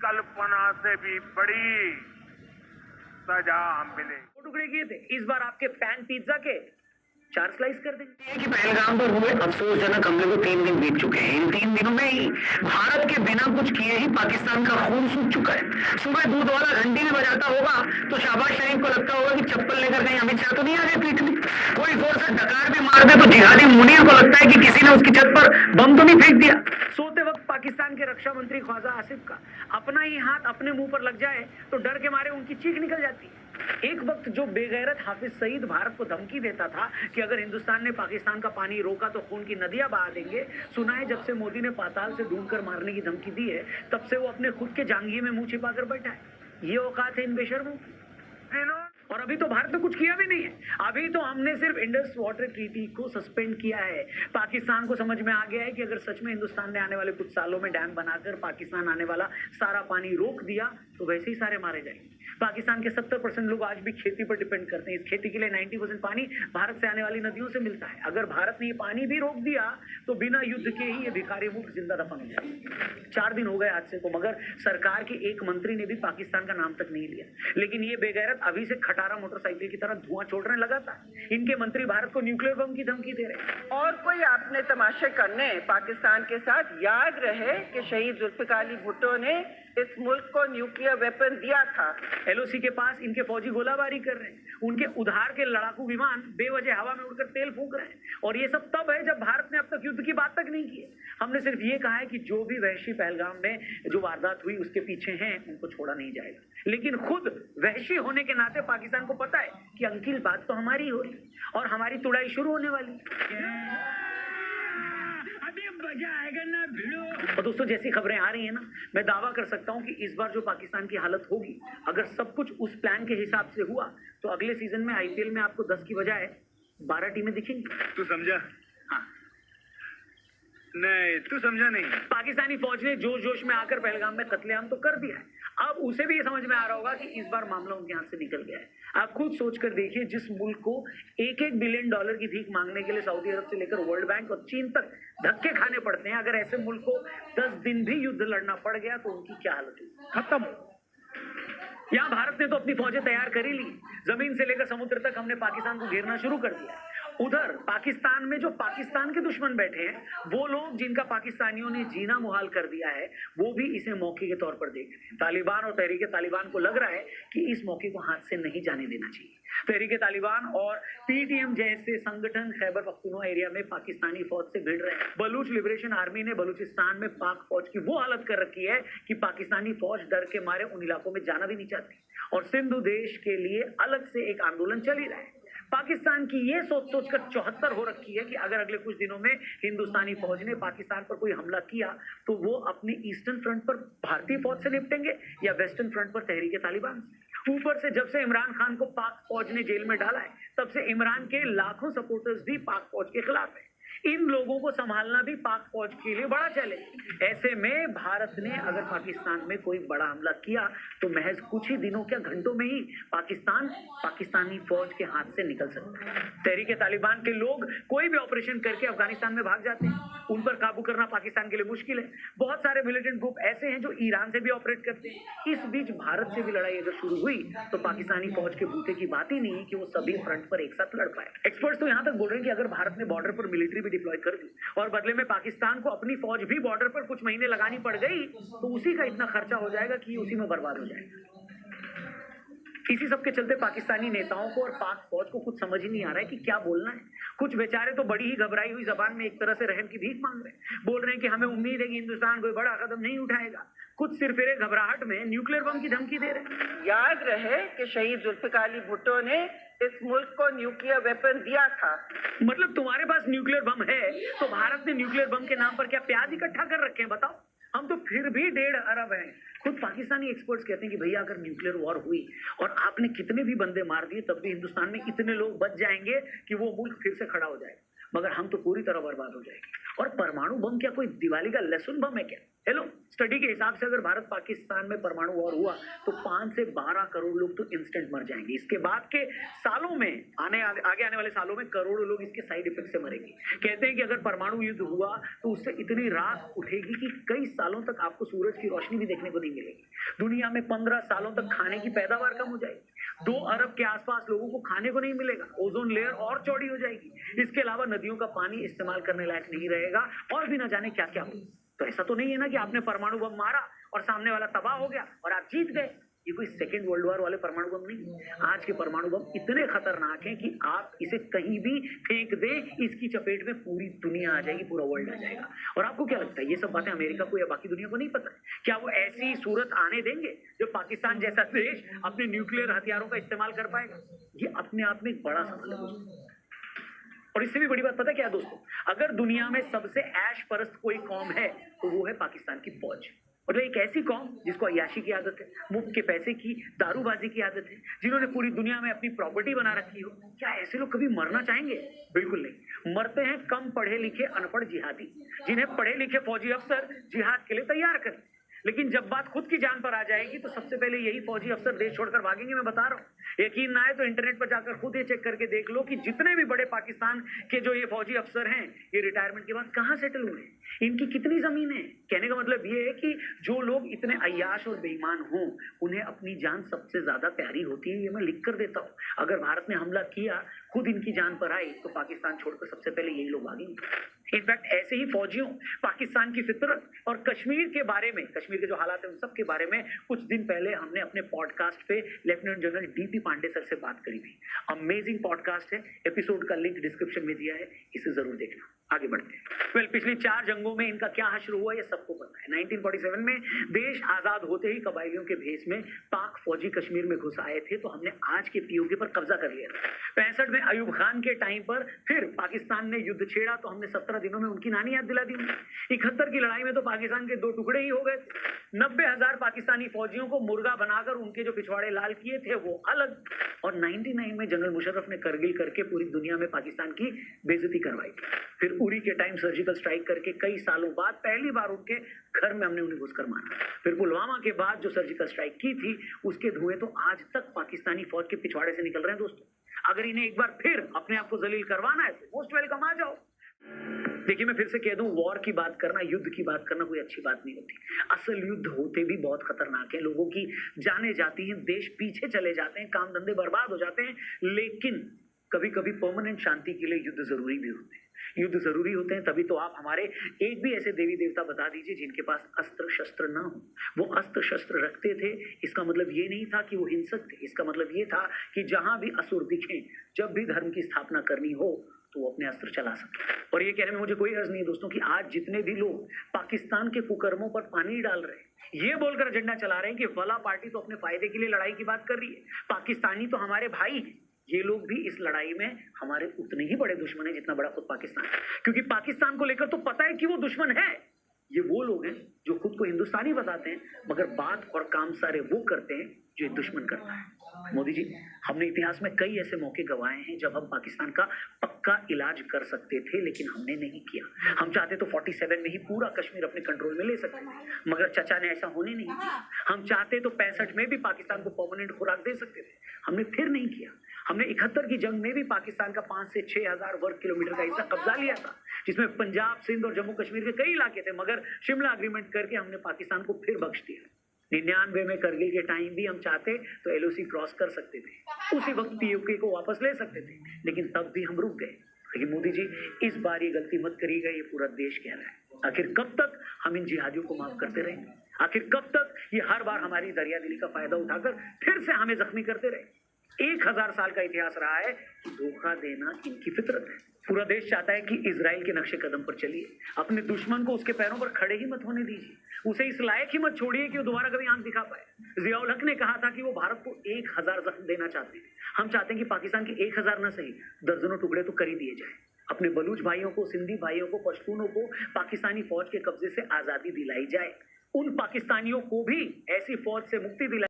कल्पना से भी बड़ी सजा मिले। टुकड़े किए थे, इस बार आपके पैन पिज्जा के 4 स्लाइस कर देंगे। कि पहलगाम पर हुए अफसोसजनक हमले को 3 दिन बीत चुके हैं। इन 3 दिनों में ही भारत के बिना कुछ किए ही पाकिस्तान का खून सूख चुका है। सुबह दूध वाला घंटी भी बजाता होगा तो शहबाज शरीफ को लगता होगा कि चप्पल लेकर कहीं अमित शाह तो नहीं आ गए पीठ में। कोई जोर से डकार भी मार दे तो जिहादी मुनीर को लगता है कि किसी ने उसकी छत पर बम तो नहीं फेंक दिया। सोते वक्त पाकिस्तान के रक्षा मंत्री ख्वाजा आसिफ का अपना ही हाथ अपने मुंह पर लग जाए तो डर के मारे उनकी चीख निकल जाती है। एक वक्त जो बेगैरत हाफिज सईद भारत को धमकी देता था कि अगर हिंदुस्तान ने पाकिस्तान का पानी रोका तो खून की नदियां बहा देंगे, सुना है जब से मोदी ने पाताल से ढूंढकर मारने की धमकी दी है तब से वो अपने खुद के जांघिए में मुंह छिपाकर बैठा है। ये औकात है इन बेशर्मों की। और अभी तो भारत ने कुछ किया भी नहीं है। अभी तो हमने सिर्फ इंडस वाटर ट्रीटी को सस्पेंड किया है। पाकिस्तान को समझ में आ गया है कि अगर सच में हिंदुस्तान ने आने वाले कुछ सालों में डैम बनाकर पाकिस्तान आने वाला सारा पानी रोक दिया तो वैसे ही सारे मारे जाएंगे। पाकिस्तान के 70% लोग आज भी खेती पर डिपेंड करते हैं। इस खेती के लिए 90% पानी भारत से आने वाली नदियों से मिलता है। अगर भारत ने ये पानी भी रोक दिया तो बिना युद्ध के ही ये भिखारी मुल्क जिंदा दफन हो जाएगा। 4 दिन हो गए आज से, तो मगर सरकार के एक मंत्री ने भी पाकिस्तान का नाम तक नहीं लिया। लेकिन ये बेगैरत अभी से खटारा मोटरसाइकिल की तरह धुआं छोड़ रहे लगातार। इनके मंत्री भारत को न्यूक्लियर बम की धमकी दे रहे हैं। और कोई आपने तमाशे करने पाकिस्तान के साथ। याद रहे कि शहीद जुल्फिकार अली भुट्टो ने इस मुल्क को न्यूक्लियर वेपन दिया था। एलओसी के पास इनके फौजी गोलाबारी कर रहे हैं। उनके उधार के लड़ाकू विमान बेवजह हवा में उड़कर तेल फूंक रहे हैं। और ये सब तब है जब भारत ने अब तक युद्ध की बात तक नहीं की है। हमने सिर्फ ये कहा है कि जो भी वहशी पहलगाम में जो वारदात हुई उसके पीछे हैं उनको छोड़ा नहीं जाएगा। लेकिन खुद वहशी होने के नाते पाकिस्तान को पता है कि अंकिल बात तो हमारी हो रही और हमारी तुड़ाई शुरू होने वाली है। मजा आएगा ना भिड़ो। और दोस्तों जैसी खबरें आ रही हैं ना, मैं दावा कर सकता हूं कि इस बार जो पाकिस्तान की हालत होगी, अगर सब कुछ उस प्लान के हिसाब से हुआ तो अगले सीजन में आईपीएल में आपको 10 की बजाय 12 टीमें दिखेंगी। तू समझा? हाँ। नहीं, तू समझा नहीं। पाकिस्तानी फौज ने जोश जोश में आकर पहलगाम में कत्लेआम तो कर दिया है। अब उसे भी ये समझ में आ रहा होगा कि इस बार मामला उनके हाथ से निकल गया है। आप खुद सोच कर देखिए, जिस मुल्क को $1-1 बिलियन की भीख मांगने के लिए सऊदी अरब से लेकर वर्ल्ड बैंक और चीन तक धक्के खाने पड़ते हैं, अगर ऐसे मुल्क को 10 दिन भी युद्ध लड़ना पड़ गया तो उनकी क्या हालत होगी? खत्म। यहाँ भारत ने तो अपनी फौजें तैयार कर ही ली। जमीन से लेकर समुद्र तक हमने पाकिस्तान को घेरना शुरू कर दिया। उधर पाकिस्तान में जो पाकिस्तान के दुश्मन बैठे हैं, वो लोग जिनका पाकिस्तानियों ने जीना मुहाल कर दिया है, वो भी इसे मौके के तौर पर देख रहे हैं। तालिबान और तहरीके तालिबान को लग रहा है कि इस मौके को हाथ से नहीं जाने देना चाहिए। तहरीके तालिबान और पीटीएम जैसे संगठन खैबर पख्तूनख्वा एरिया में पाकिस्तानी फौज से भिड़ रहे हैं। बलूच लिबरेशन आर्मी ने बलूचिस्तान में पाक फौज की वो हालत कर रखी है कि पाकिस्तानी फौज डर के मारे उन इलाकों में जाना भी नहीं चाहती। और सिंधु देश के लिए अलग से एक आंदोलन चल ही रहा है। पाकिस्तान की ये सोच कर 74 हो रखी है कि अगर अगले कुछ दिनों में हिंदुस्तानी फौज ने पाकिस्तान पर कोई हमला किया तो वो अपनी ईस्टर्न फ्रंट पर भारतीय फौज से निपटेंगे या वेस्टर्न फ्रंट पर तहरीके तालिबान से। ऊपर से जब से इमरान खान को पाक फौज ने जेल में डाला है, तब से इमरान के लाखों सपोर्टर्स भी पाक फौज के खिलाफ है। इन लोगों को संभालना भी पाक फौज के लिए बड़ा चैलेंज। ऐसे में भारत ने अगर पाकिस्तान में कोई बड़ा हमला किया तो महज कुछ ही दिनों क्या घंटों में ही पाकिस्तानी फौज के हाथ से निकल सकता है। तहरीके तालिबान के लोग कोई भी ऑपरेशन करके अफगानिस्तान में भाग जाते हैं। उन पर काबू करना पाकिस्तान के लिए मुश्किल है। बहुत सारे मिलिटेंट ग्रुप ऐसे हैं जो ईरान से भी ऑपरेट करते हैं। इस बीच भारत से भी लड़ाई अगर शुरू हुई तो पाकिस्तानी फौज के बूते की बात ही नहीं है कि वो सभी फ्रंट पर एक साथ लड़ पाए। एक्सपर्ट्स तो यहाँ तक बोल रहे हैं कि अगर भारत ने बॉर्डर पर मिलिट्री भी डिप्लॉय कर दी और बदले में पाकिस्तान को अपनी फौज भी बॉर्डर पर कुछ महीने लगानी पड़ गई तो उसी का इतना खर्चा हो जाएगा कि उसी में बर्बाद हो जाएगा। इसी सब के चलते पाकिस्तानी नेताओं को और पाक फौज को कुछ समझ ही नहीं आ रहा है कि क्या बोलना है। कुछ बेचारे तो बड़ी ही घबराई हुई जबान में एक तरह से रहम की भीख मांग रहे हैं। बोल रहे हैं कि हमें उम्मीद है कि हिंदुस्तान कोई बड़ा कदम नहीं उठाएगा। कुछ सिरफिरे घबराहट में न्यूक्लियर बम की धमकी दे रहे हैं। याद रहे कि शहीद जुल्फिकार अली भुट्टो ने इस मुल्क को न्यूक्लियर वेपन दिया था। मतलब तुम्हारे पास न्यूक्लियर बम है तो भारत ने न्यूक्लियर बम के नाम पर क्या प्याज इकट्ठा कर रखे हैं? बताओ। हम तो फिर भी 1.5 अरब हैं। खुद पाकिस्तानी एक्सपर्ट्स कहते हैं कि भैया अगर न्यूक्लियर वॉर हुई और आपने कितने भी बंदे मार दिए तब भी हिंदुस्तान में इतने लोग बच जाएंगे कि वो मुल्क फिर से खड़ा हो जाएगा, मगर हम तो पूरी तरह बर्बाद हो जाएंगे। और परमाणु बम क्या कोई दिवाली का लहसुन बम है क्या? हेलो, स्टडी के हिसाब से अगर भारत पाकिस्तान में परमाणु वॉर हुआ तो 5 से 12 करोड़ लोग तो इंस्टेंट मर जाएंगे। इसके बाद के सालों में आगे आने वाले सालों में करोड़ों लोग इसके साइड इफेक्ट से मरेंगे। कहते हैं कि अगर परमाणु युद्ध हुआ तो उससे इतनी राख उठेगी कि कई सालों तक आपको सूरज की रोशनी भी देखने को नहीं मिलेगी। दुनिया में 15 सालों तक खाने की पैदावार कम हो जाएगी। 2 अरब के आसपास लोगों को खाने को नहीं मिलेगा। ओजोन लेयर और चौड़ी हो जाएगी। इसके अलावा नदियों का पानी इस्तेमाल करने लायक नहीं रहेगा और भी न जाने क्या क्या हो। तो ऐसा तो नहीं है ना कि आपने परमाणु बम मारा और सामने वाला तबाह हो गया और आप जीत गए। ये कोई सेकेंड वर्ल्ड वॉर वाले परमाणु बम नहीं। आज के परमाणु बम इतने खतरनाक हैं कि आप इसे कहीं भी फेंक दें, इसकी चपेट में पूरी दुनिया आ जाएगी, पूरा वर्ल्ड आ जाएगा। और आपको क्या लगता है ये सब बातें अमेरिका को या बाकी दुनिया को नहीं पता? क्या वो ऐसी सूरत आने देंगे जो पाकिस्तान जैसा देश अपने न्यूक्लियर हथियारों का इस्तेमाल कर पाएगा? ये अपने आप में एक बड़ा सवाल है दोस्तों। और इससे भी बड़ी बात पता है क्या दोस्तों? अगर दुनिया में सबसे ऐश परस्त कोई कौम है तो वो है पाकिस्तान की फौज। मतलब एक ऐसी कौम जिसको अय्याशी की आदत है, मुफ्त के पैसे की, दारूबाजी की आदत है, जिन्होंने पूरी दुनिया में अपनी प्रॉपर्टी बना रखी हो। क्या ऐसे लोग कभी मरना चाहेंगे? बिल्कुल नहीं। मरते हैं कम पढ़े लिखे अनपढ़ जिहादी, जिन्हें पढ़े लिखे फौजी अफसर जिहाद के लिए तैयार करें। लेकिन जब बात खुद की जान पर आ जाएगी तो सबसे पहले यही फौजी अफसर देश छोड़कर भागेंगे। मैं बता रहा हूँ, यकीन ना आए तो इंटरनेट पर जाकर खुद ये चेक करके देख लो कि जितने भी बड़े पाकिस्तान के जो ये फौजी अफसर हैं, ये रिटायरमेंट के बाद कहाँ सेटल हुए, इनकी कितनी जमीन है। कहने का मतलब ये है कि जो लोग इतने अय्याश और बेईमान हों, उन्हें अपनी जान सबसे ज्यादा प्यारी होती है। ये मैं लिख कर देता हूँ। अगर भारत ने हमला किया, खुद इनकी जान पर आई, तो पाकिस्तान छोड़कर सबसे पहले यही लोग भागेंगे। इनफैक्ट ऐसे ही फौजियों, पाकिस्तान की फितरत और कश्मीर के बारे में, कश्मीर के जो हालात है उन सब के बारे में कुछ दिन पहले हमने अपने पॉडकास्ट पे lieutenant general DP Pande sir से बात करी थी। अमेजिंग पॉडकास्ट है, एपिसोड का लिंक डिस्क्रिप्शन में दिया है, इसे जरूर देखना। आगे बढ़ते हैं। वेल, पिछली 4 जंगों में इनका क्या हश्र हुआ ये सबको पता है। 1947 में देश आजाद होते ही कबायलियों के भेष में पाक फौजी कश्मीर में घुस आए थे, तो हमने आज के पीओके पर कब्जा कर लिया था। 65 में अयूब खान के टाइम पर फिर पाकिस्तान ने युद्ध छेड़ा तो हमने 17 दिनों में उनकी नानी याद दिला दी। 71 की लड़ाई में तो पाकिस्तान के 2 टुकड़े ही हो गए। 90,000 पाकिस्तानी फौजियों को मुर्गा बनाकर उनके जो पिछवाड़े लाल किए थे वो अलग। और 99 में जनरल मुशर्रफ ने करगिल करके पूरी दुनिया में पाकिस्तान की बेइज्जती करवाई। फिर उरी के टाइम सर्जिकल स्ट्राइक करके कई सालों बाद पहली बार उनके घर में हमने उन्हें घुसकर मारा। फिर पुलवामा के बाद जो सर्जिकल स्ट्राइक की थी उसके धुएं तो आज तक पाकिस्तानी फौज के पिछवाड़े से निकल रहे हैं दोस्तों। अगर इन्हें एक बार फिर अपने आप को जलील करवाना है तो मोस्ट वेलकम, आ जाओ। देखिए, मैं फिर से कह दूं, वॉर की बात करना, युद्ध की बात करना कोई अच्छी बात नहीं होती। असल युद्ध होते भी बहुत खतरनाक है। लोगों की जानें जाती हैं, देश पीछे चले जाते हैं, काम धंधे बर्बाद हो जाते हैं। लेकिन कभी कभी परमानेंट शांति के लिए युद्ध जरूरी भी होते हैं। युद्ध जरूरी होते हैं तभी तो आप हमारे एक भी ऐसे देवी देवता बता दीजिए जिनके पास अस्त्र शस्त्र ना हो। वो अस्त्र शस्त्र रखते थे, इसका मतलब ये नहीं था कि वो हिंसक थे। इसका मतलब ये था कि जहां भी असुर दिखें, जब भी धर्म की स्थापना करनी हो तो वो अपने अस्त्र चला सके। और ये कहने में मुझे कोई अर्ज नहीं है दोस्तों कि आज जितने भी लोग पाकिस्तान के कुकर्मों पर पानी डाल रहे हैं, ये बोलकर एजेंडा चला रहे हैं कि फला पार्टी तो अपने फायदे के लिए लड़ाई की बात कर रही है, पाकिस्तानी तो हमारे भाई हैं, ये लोग भी इस लड़ाई में हमारे उतने ही बड़े दुश्मन है जितना बड़ा खुद पाकिस्तान है। क्योंकि पाकिस्तान को लेकर तो पता है कि वो दुश्मन है। ये वो लोग हैं जो खुद को हिंदुस्तानी बताते हैं मगर बात और काम सारे वो करते हैं जो एक दुश्मन करता है। मोदी जी, हमने इतिहास में कई ऐसे मौके गंवाए हैं जब हम पाकिस्तान का पक्का इलाज कर सकते थे, लेकिन हमने नहीं किया। हम चाहते तो 47 में ही पूरा कश्मीर अपने कंट्रोल में ले सकते थे, मगर चचा ने ऐसा होने नहीं दिया। हम चाहते तो 65 में भी पाकिस्तान को परमानेंट खुराक दे सकते थे, हमने फिर नहीं किया। हमने 71 की जंग में भी पाकिस्तान का 5 से 6,000 वर्ग किलोमीटर का हिस्सा कब्जा लिया था, जिसमें पंजाब, सिंध और जम्मू कश्मीर के कई इलाके थे, मगर शिमला एग्रीमेंट करके हमने पाकिस्तान को फिर बख्श दिया। 99 में करगिल के टाइम भी हम चाहते तो एलओसी क्रॉस कर सकते थे, उसी वक्त पीओके को वापस ले सकते थे, लेकिन तब भी हम रुक गए। लेकिन मोदी जी, इस बार ये गलती मत करिएगा, ये पूरा देश कह रहा है। आखिर कब तक हम इन जिहादियों को माफ करते रहेंगे? आखिर कब तक ये हर बार हमारी दरिया दिली का फायदा उठाकर फिर से हमें जख्मी करते रहे? 1000 साल का इतिहास रहा है कि धोखा देना इनकी फितरत है। पूरा देश चाहता है कि इजराइल के नक्शे कदम पर चलिए, अपने दुश्मन को उसके पैरों पर खड़े ही मत होने दीजिए, उसे इस लायक ही मत छोड़िए कि वो दोबारा कभी आंख दिखा पाए। जियाउल हक ने कहा था कि वो भारत को 1000 जख्म देना चाहते हैं। हम चाहते हैं कि पाकिस्तान के 1000 न सही दर्जनों टुकड़े तो कर ही दिए जाए। अपने बलूच भाइयों को, सिंधी भाइयों को, पश्तूनों को पाकिस्तानी फौज के कब्जे से आजादी दिलाई जाए। उन पाकिस्तानियों को भी ऐसी फौज से मुक्ति दिलाई